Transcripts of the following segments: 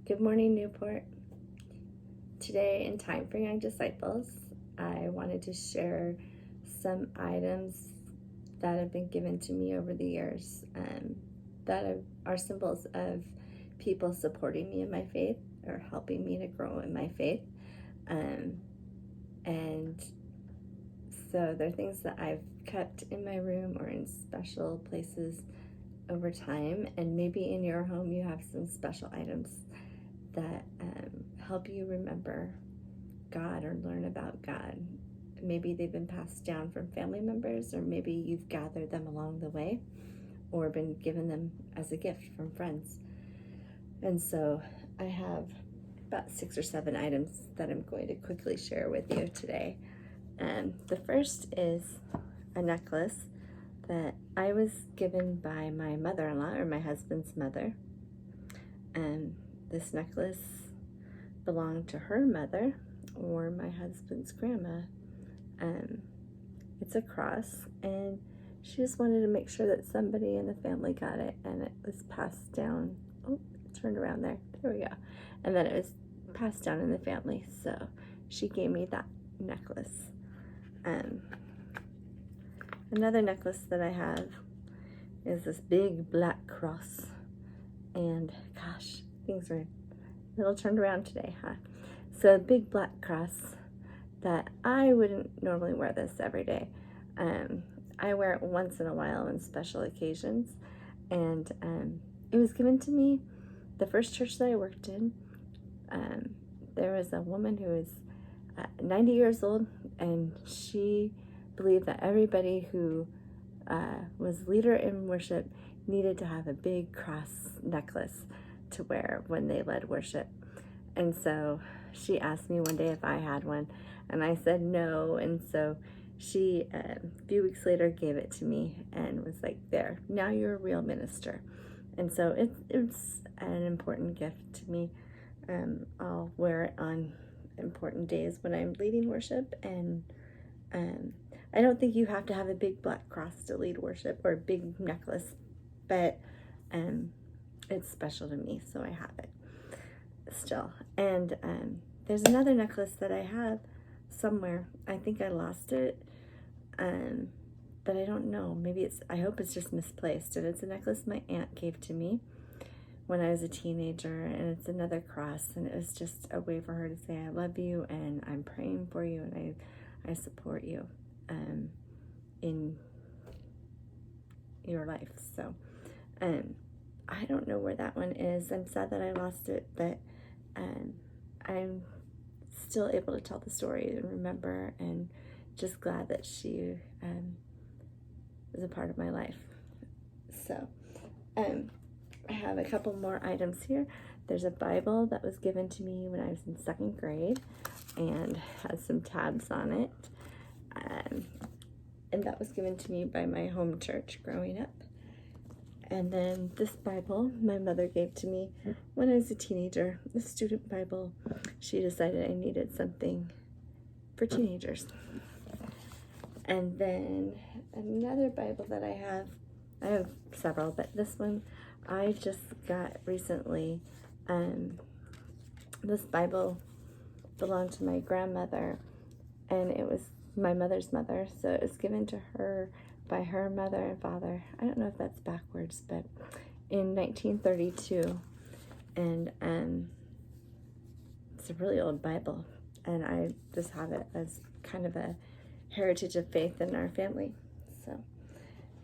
Good morning, Newport. Today in Time for Young Disciples, I wanted to share some items that have been given to me over the years that are symbols of people supporting me in my faith or helping me to grow in my faith. And so they're things that I've kept in my room or in special places over time. And maybe in your home you have some special items that help you remember God or learn about God. Maybe they've been passed down from family members, or maybe you've gathered them along the way or been given them as a gift from friends. And so I have about 6 or 7 items that I'm going to quickly share with you today. The first is a necklace that I was given by my mother-in-law, or my husband's mother. This necklace belonged to her mother, or my husband's grandma. It's a cross, and she just wanted to make sure that somebody in the family got it, and it was passed down. Oh, it turned around there. There we go. And then it was passed down in the family, so she gave me that necklace. Another necklace that I have is this big black cross, and gosh, things are a little turned around today, huh? So a big black cross that I wouldn't normally wear this every day. I wear it once in a while on special occasions, and it was given to me the first church that I worked in. There was a woman who was 90 years old, and she believed that everybody who was leader in worship needed to have a big cross necklace to wear when they led worship. And so she asked me one day if I had one, and I said no. And so she, a few weeks later, gave it to me and was like, there, now you're a real minister. And so it's an important gift to me. I'll wear it on important days when I'm leading worship, and I don't think you have to have a big black cross to lead worship, or a big necklace, but it's special to me, so I have it still. And there's another necklace that I have somewhere. I think I lost it, but I don't know. Maybe I hope it's just misplaced. And it's a necklace my aunt gave to me when I was a teenager, and it's another cross, and it was just a way for her to say I love you, and I'm praying for you, and I support you in your life. So I don't know where that one is. I'm sad that I lost it, but I'm still able to tell the story and remember, and just glad that she was a part of my life. So I have a couple more items here. There's a Bible that was given to me when I was in 2nd grade and has some tabs on it. And that was given to me by my home church growing up. And then this Bible my mother gave to me when I was a teenager, the student Bible. She decided I needed something for teenagers. And then another Bible that I have several, but this one I just got recently. This Bible belonged to my grandmother, and it was my mother's mother, so it was given to her by her mother and father. I don't know if that's backwards, but in 1932. And it's a really old Bible, and I just have it as kind of a heritage of faith in our family. So,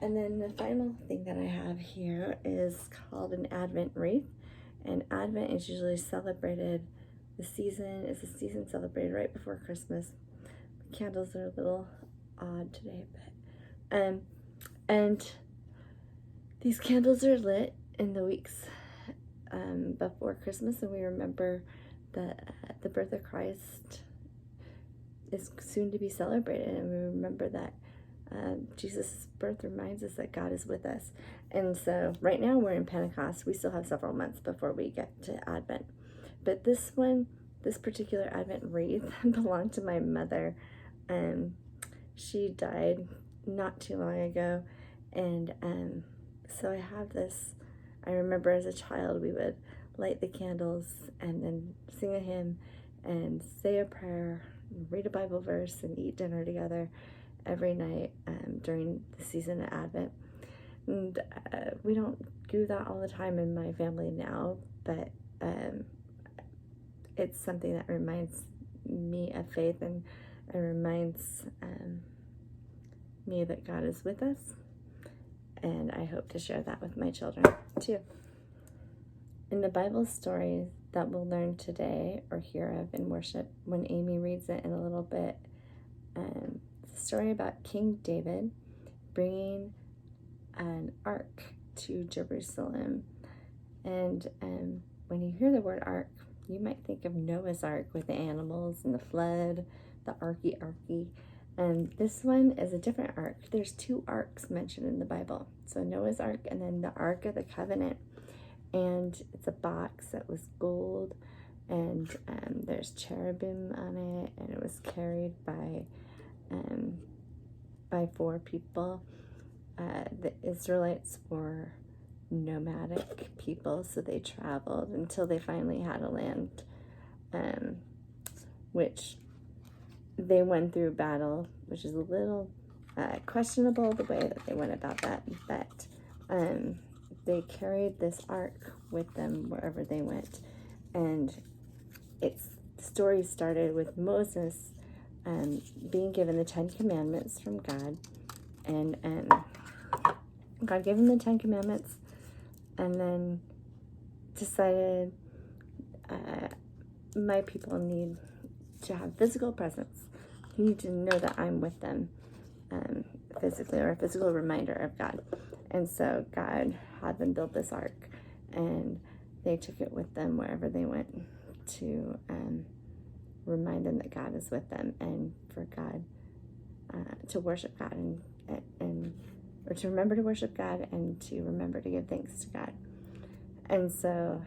and then the final thing that I have here is called an Advent wreath. And Advent is usually celebrated, the season is a season celebrated right before Christmas. The candles are a little odd today, but and these candles are lit in the weeks before Christmas, and we remember that the birth of Christ is soon to be celebrated, and we remember that Jesus' birth reminds us that God is with us. And so right now we're in Pentecost. We still have several months before we get to Advent. But this particular Advent wreath belonged to my mother. She died not too long ago, and so I have this. I remember as a child we would light the candles, and then sing a hymn and say a prayer, read a Bible verse, and eat dinner together every night during the season of Advent. And we don't do that all the time in my family now, but it's something that reminds me of faith, and reminds me that God is with us. And I hope to share that with my children too. In the Bible story that we'll learn today or hear of in worship, when Amy reads it in a little bit, it's a story about King David bringing an ark to Jerusalem. And when you hear the word ark, you might think of Noah's Ark with the animals and the flood, the arky. And this one is a different ark. There's 2 arks mentioned in the Bible. So Noah's Ark and then the Ark of the Covenant. And it's a box that was gold, and there's cherubim on it, and it was carried by 4 people. The Israelites were nomadic people, so they traveled until they finally had a land, which they went through battle, which is a little questionable the way that they went about that, but they carried this ark with them wherever they went. And the story started with Moses being given the 10 Commandments from God, and God gave him the 10 Commandments, and then decided my people need to have physical presence. You need to know that I'm with them physically, or a physical reminder of God. And so God had them build this ark, and they took it with them wherever they went to remind them that God is with them, and for God to worship God, or to remember to worship God, and to remember to give thanks to God. And so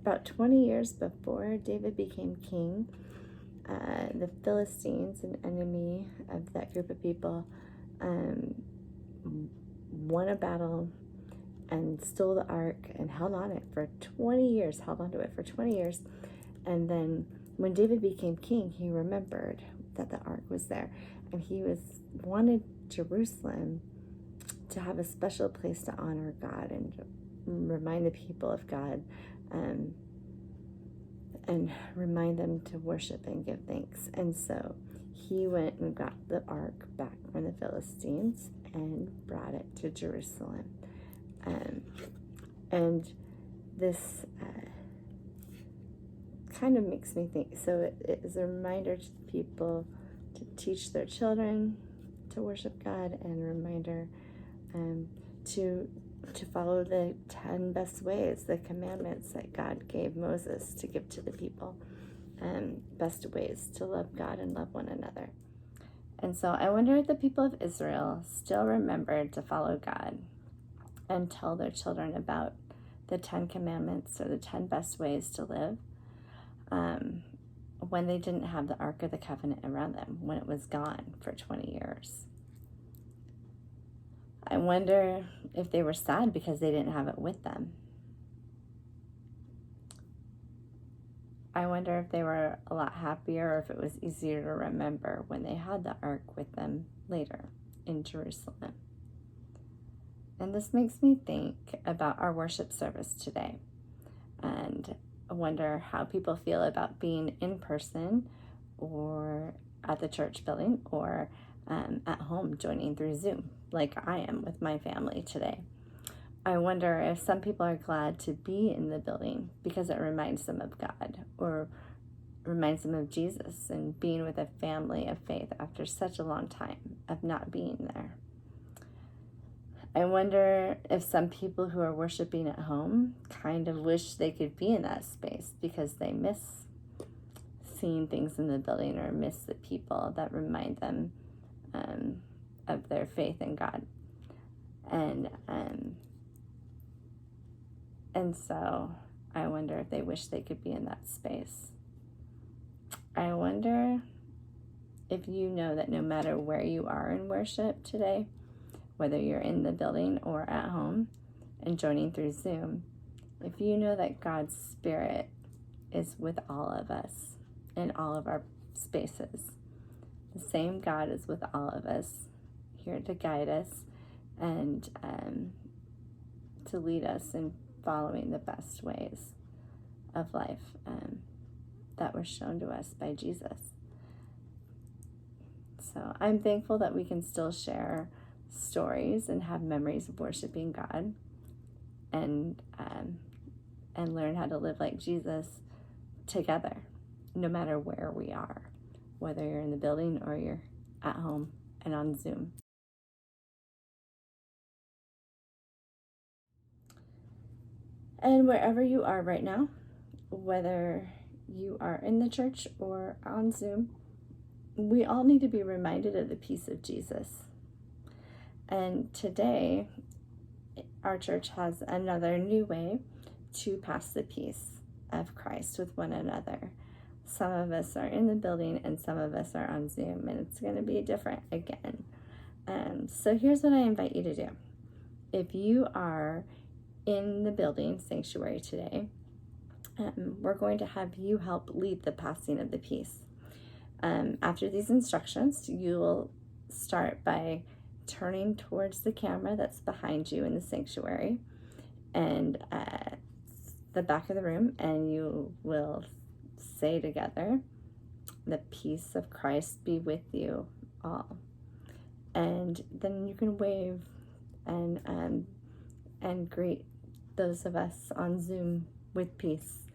about 20 years before David became king, the Philistines, an enemy of that group of people, won a battle and stole the ark and held on to it for 20 years. And then when David became king, he remembered that the ark was there, and he wanted Jerusalem to have a special place to honor God and remind the people of God, and remind them to worship and give thanks. And so he went and got the ark back from the Philistines and brought it to Jerusalem. And this kind of makes me think, so it is a reminder to people to teach their children to worship God, and a reminder to follow the 10 best ways, the commandments that God gave Moses to give to the people, best ways to love God and love one another. And so I wonder if the people of Israel still remembered to follow God and tell their children about the 10 commandments, or the 10 best ways to live, when they didn't have the Ark of the Covenant around them, when it was gone for 20 years. I wonder if they were sad because they didn't have it with them. I wonder if they were a lot happier, or if it was easier to remember when they had the ark with them later in Jerusalem. And this makes me think about our worship service today, and I wonder how people feel about being in person, or at the church building, or at home joining through Zoom, like I am with my family today. I wonder if some people are glad to be in the building because it reminds them of God, or reminds them of Jesus and being with a family of faith after such a long time of not being there. I wonder if some people who are worshiping at home kind of wish they could be in that space because they miss seeing things in the building, or miss the people that remind them of their faith in God. And so I wonder if they wish they could be in that space. I wonder if you know that no matter where you are in worship today, whether you're in the building or at home, and joining through Zoom, if you know that God's Spirit is with all of us in all of our spaces, the same God is with all of us, here to guide us and to lead us in following the best ways of life that were shown to us by Jesus. So I'm thankful that we can still share stories and have memories of worshiping God and learn how to live like Jesus together, no matter where we are, whether you're in the building or you're at home and on Zoom. And wherever you are right now, whether you are in the church or on Zoom, we all need to be reminded of the peace of Jesus. And today, our church has another new way to pass the peace of Christ with one another. Some of us are in the building and some of us are on Zoom, and it's going to be different again. So here's what I invite you to do. If you are in the building sanctuary today, we're going to have you help lead the passing of the peace. After these instructions, you will start by turning towards the camera that's behind you in the sanctuary and the back of the room, and you will say together, "The peace of Christ be with you all." And then you can wave and greet those of us on Zoom with peace,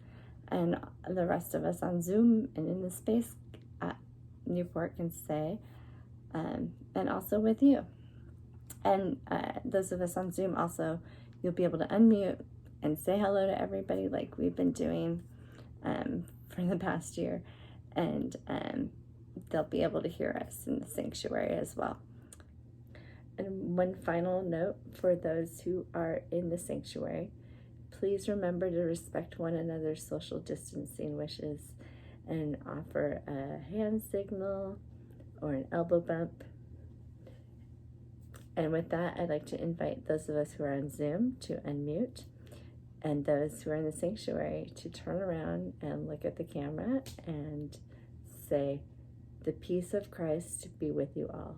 and the rest of us on Zoom and in the space at Newport can say, and also with you. And those of us on Zoom also, you'll be able to unmute and say hello to everybody like we've been doing for the past year, and they'll be able to hear us in the sanctuary as well. And one final note for those who are in the sanctuary, please remember to respect one another's social distancing wishes and offer a hand signal or an elbow bump. And with that, I'd like to invite those of us who are on Zoom to unmute, and those who are in the sanctuary to turn around and look at the camera and say, "The peace of Christ be with you all."